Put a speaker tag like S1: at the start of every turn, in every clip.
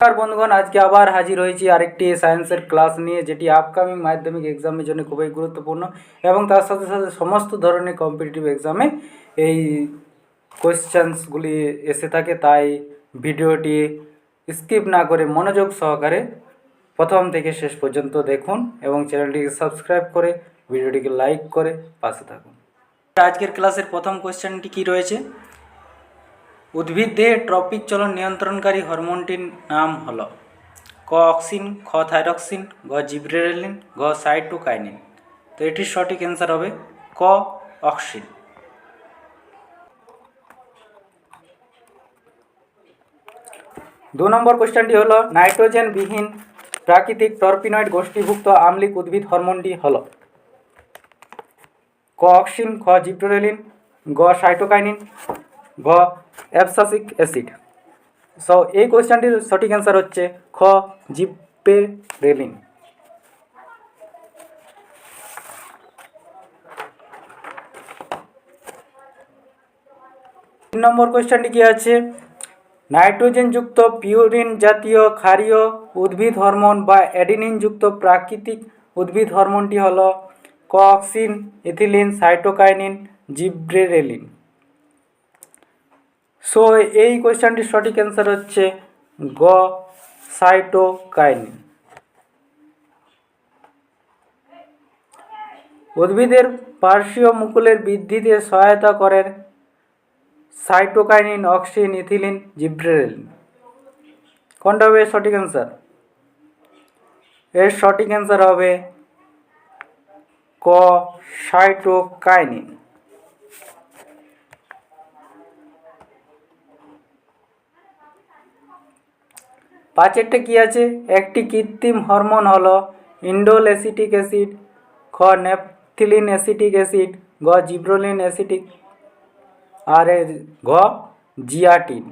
S1: নমস্কার বন্ধুগণ, আজকে আবার হাজির হয়েছি আরেকটি সায়েন্সের ক্লাস নিয়ে, যেটি আপকামিং মাধ্যমিক এক্সামের জন্য খুবই গুরুত্বপূর্ণ এবং তার সাথে সাথে সমস্ত ধরনের কম্পিটিটিভ এক্সামে এই কোয়েশ্চেন্সগুলি এসে থাকে। তাই ভিডিওটি স্কিপ না করে মনোযোগ সহকারে প্রথম থেকে শেষ পর্যন্ত দেখুন এবং চ্যানেলটিকে সাবস্ক্রাইব করে ভিডিওটিকে লাইক করে পাশে থাকুন। আজকের ক্লাসের প্রথম কোয়েশ্চেনটি কি রয়েছে? উদ্ভিদ দেহে ট্রপিক চলন নিয়ন্ত্রণকারী হরমোনটির নাম হল ক অক্সিন, খ থাইরক্সিন, গ জিব্রেরেলিন, ঘ সাইটোকাইনিন। তো এটির সঠিক অ্যান্সার হবে ক অক্সিন। দু নম্বর কোশ্চেনটি হলো নাইট্রোজেন বিহীন প্রাকৃতিক টরপিনয়েড গোষ্ঠীভুক্ত আম্লিক উদ্ভিদ হরমোনটি হল ক অক্সিন, খ জিব্রেরেলিন, গ সাইটোকাইনিন, ঘ অ্যাবসাসিক অ্যাসিড। সো এই কোয়েশ্চেনটির সঠিক অ্যান্সার হচ্ছে খ জিব্রেরেলিন। তিন নম্বর কোয়েশ্চেনটি কি আছে? নাইট্রোজেনযুক্ত পিউরিন জাতীয় ক্ষারীয় উদ্ভিদ হরমোন বা অ্যাডিনিনযুক্ত প্রাকৃতিক উদ্ভিদ হরমোনটি হল ক অক্সিন, ইথিলিন, সাইটোকাইনিন, জিব্রেরেলিন। সো এই কোয়েশ্চেনটির সঠিক অ্যান্সার হচ্ছে গ সাইটোকাইনিন। উদ্ভিদের পার্শ্বীয় মুকুলের বৃদ্ধিতে সহায়তা করেন সাইটোকাইনিন, অক্সিন, ইথিলিন, জিব্রেরেলিন। কোনটা হবে সঠিক অ্যান্সার? এর সঠিক অ্যান্সার হবে ক সাইটোকাইনিন। পাঁচেরটা কি আছে? একটি কৃত্রিম হরমোন হলো ইন্ডোল অ্যাসিটিক অ্যাসিড, খ ন্যাপথিলিন অ্যাসিটিক অ্যাসিড, গ জিব্রেলিন অ্যাসিটিক, আর ঘ জিয়াটিন।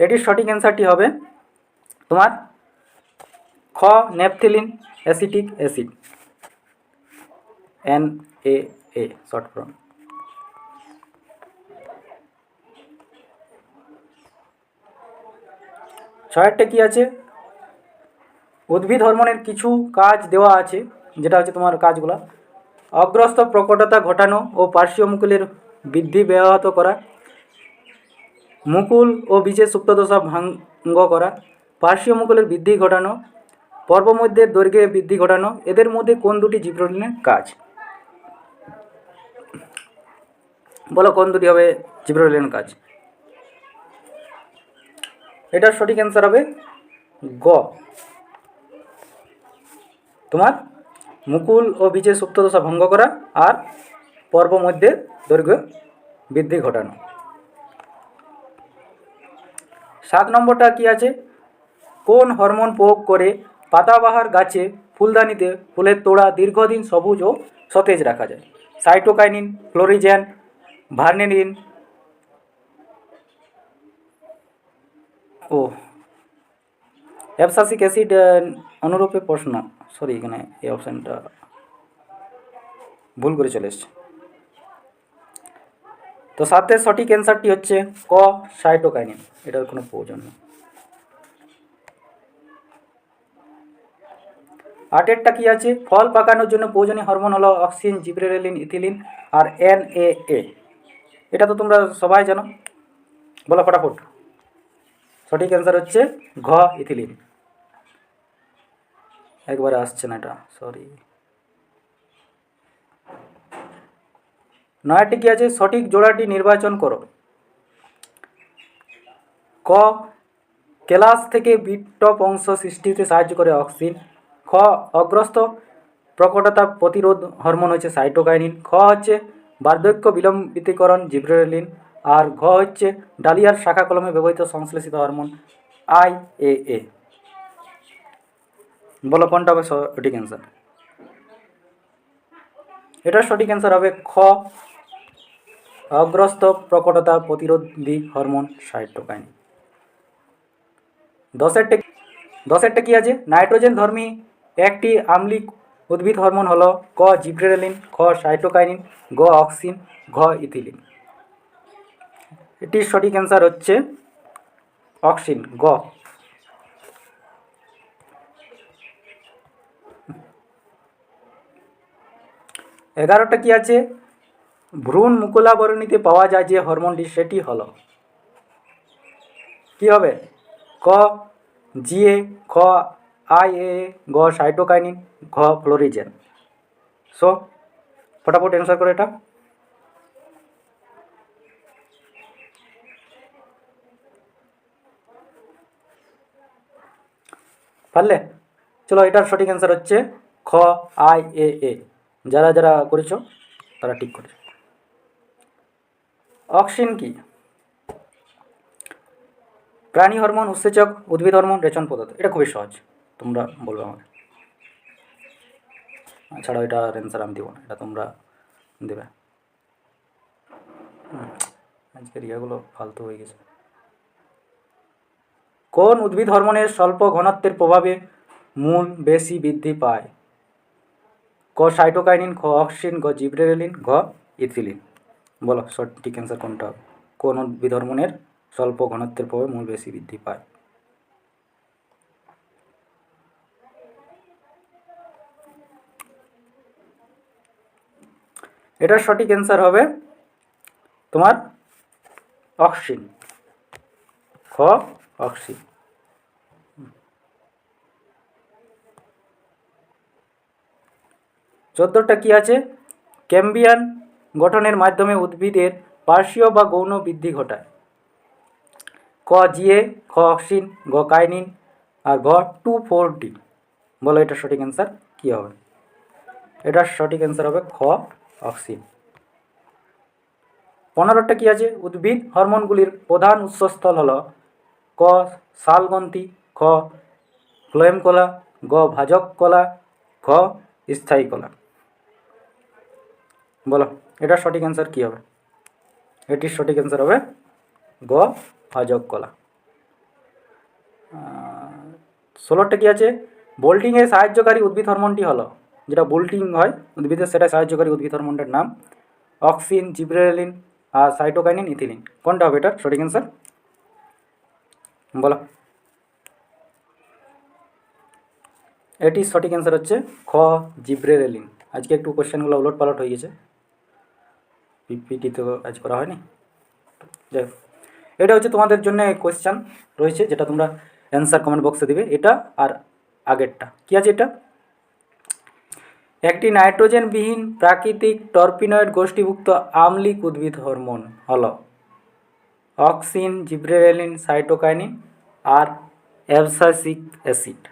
S1: এটির সঠিক অ্যান্সারটি হবে তোমার খ naphthalene acetic acid, NaA short form. ছয়েরটা কি আছে? উদ্ভিদ হরমোনের কিছু কাজ দেওয়া আছে, যেটা হচ্ছে তোমার কাজগুলো অগ্রস্ত প্রকটতা ঘটানো ও পার্শ্বীয় মুকুলের বৃদ্ধি ব্যাহত করা, মুকুল ও বীজের সুপ্তদশা ভঙ্গ করা, পার্শ্বীয় মুকুলের বৃদ্ধি ঘটানো, পর্বমধ্যের দৈর্ঘ্যে বৃদ্ধি ঘটানো। এদের মধ্যে কোন দুটি জিব্রেলিনের কাজ? বলো কোন দুটি হবে জিব্রেলিনের কাজ? এটার সঠিক অ্যান্সার হবে গ তোমার মুকুল ও বীজের সুপ্তদশা ভঙ্গ করা আর পর্বমধ্যের দৈর্ঘ্য বৃদ্ধি ঘটানো। 7 নম্বরটা কি আছে? কোন হরমোন প্রয়োগ করে পাতাবাহার গাছে ফুলদানিতে ফুলের তোড়া দীর্ঘদিন সবুজ ও সতেজ রাখা যায়? সাইটোকাইনিন, ফ্লোরিজেন, ভার্নেলিন, ও অ্যাবসাসিক অ্যাসিড অনুরূপে প্রশ্ন। সরি, এখানে এই অপশানটা ভুল করে চলে এসছে। তো সাতের সঠিক অ্যান্সারটি হচ্ছে ক সাইটোকাইনিন। এটার কোনো প্রয়োজন নেই। 8এরটা কি আছে? ফল পাকানোর জন্য প্রয়োজনীয় হরমোন হলো অক্সিন, জিব্রেরেলিন, ইথিলিন আর NaA। এটা তো তোমরা সবাই জানো, বলো ফটাফট। সঠিক অ্যান্সার হচ্ছে ঘ ইথিলিন। একবারে আসছে না এটা, সরি। 9টি কি আছে? সঠিক জোড়াটি নির্বাচন করো। ক কেলাস থেকে বিটটপ অংশ সৃষ্টিতে সাহায্য করে অক্সিন, খ অগ্রস্ত প্রকটতা প্রতিরোধ হরমোন হচ্ছে সাইটোকাইনিন, খ হচ্ছে বার্ধক্য বিলম্বিতকরণ জিব্রেরেলিন, আর ঘ হচ্ছে ডালিয়ার শাখা কলমে ব্যবহৃত সংশ্লেষিত হরমোন IAA। বলো কোনটা হবে সঠিক অ্যান্সার? এটার সঠিক অ্যান্সার হবে খ অগ্রস্ত প্রকটতা প্রতিরোধী হরমোন সাইটোকাইনিন। 10এরটা কি আছে? নাইট্রোজেন ধর্মী একটি আম্লিক উদ্ভিদ হরমোন হলো ক জিব্রেরেলিন, খ সাইটোকাইনিন, গ অক্সিন, ঘ ইথিলিন। এটির সঠিক অ্যান্সার হচ্ছে অক্সিন গ। 11টা কি আছে? ভ্রূণ মুকুলাবরণীতে পাওয়া যায় যে হরমোনটি সেটি হলো, কি হবে? ক জিএ, খ আইএ, গ সাইটোকাইনিন, ঘ ফ্লোরিজেন। সো ফটাফট অ্যান্সার করে এটা। পারলে? চলো, এটার সঠিক অ্যান্সার হচ্ছে খ আইএএ। যারা যারা করেছো তারা ঠিক করেছো। অক্সিন কি? প্রাণী হরমোন, উৎসেচক, উদ্ভিদ হরমোন, রেচন পদার্থ। এটা খুবই সহজ, তোমরা বলবে আমাকে। ছাড়াও এটা অ্যান্সার আমি দেবো না, এটা তোমরা দেবে। আজকের ইয়েগুলো ফালতু হয়ে গেছে। কোন উদ্ভিদ হরমোনের স্বল্প ঘনত্বের প্রভাবে মূল বেশি বৃদ্ধি পায়? ক সাইটোকাইনিন, খ অক্সিন, গ জিব্রেলিন, ঘ ইথিলিন। বলো সঠিক অ্যান্সার কোনটা হবে? কোন উদ্ভিদ হরমোনের স্বল্প ঘনত্বের প্রভাবে মূল বেশি বৃদ্ধি পায়? এটার সঠিক অ্যান্সার হবে তোমার অক্সিন, খ অক্সিন। 14টা কি আছে? ক্যাম্বিয়ান গঠনের মাধ্যমে উদ্ভিদের পার্শ্বীয় বা গৌণ বৃদ্ধি ঘটায়। ক জিএ, খ অক্সিন, গ কাইনিন, আর ঘ 2,4-D। বলো এটার সঠিক অ্যান্সার কী হবে? এটার সঠিক অ্যান্সার হবে খ অক্সিন। 15টা কি আছে? উদ্ভিদ হরমোনগুলির প্রধান উৎসস্থল হল ক শালগ্রন্থি, খ ফ্লোয়েম কলা, গ ভাজক কলা, ঘ স্থায়ী কলা। বলো এটার সঠিক অ্যান্সার কী হবে? এটির সঠিক অ্যান্সার হবে গ ভাজক কলা। 16টা কি আছে? বোল্টিংয়ে সাহায্যকারী উদ্ভিদ হরমোনটি হলো, যেটা বোল্টিং হয় উদ্ভিদের, সেটা সাহায্যকারী উদ্ভিদ হরমোনটার নাম অক্সিন, জিব্রেলিন, আর সাইটোকাইনিন, ইথিলিন। কোনটা হবে এটার সঠিক অ্যান্সার? বলো। এটির সঠিক অ্যান্সার হচ্ছে খ জিব্রেলিন। আজকে একটু কোশ্চেনগুলো উলট পালট হয়ে গেছে, পিপিটি তো আজ করা হয়নি। যাই হোক, এটা হচ্ছে তোমাদের জন্য কোশ্চেন রয়েছে, যেটা তোমরা অ্যান্সার কমেন্ট বক্সে দেবে। এটা আর আগেরটা কি আছে? এটা একটি নাইট্রোজেনবিহীন প্রাকৃতিক টরপিনয়েড গোষ্ঠীভুক্ত আম্লিক উদ্ভিদ হরমোন হলো অক্সিন, জিব্রেলিন, সাইটোকাইনিন আর অ্যাবসাসিক অ্যাসিড।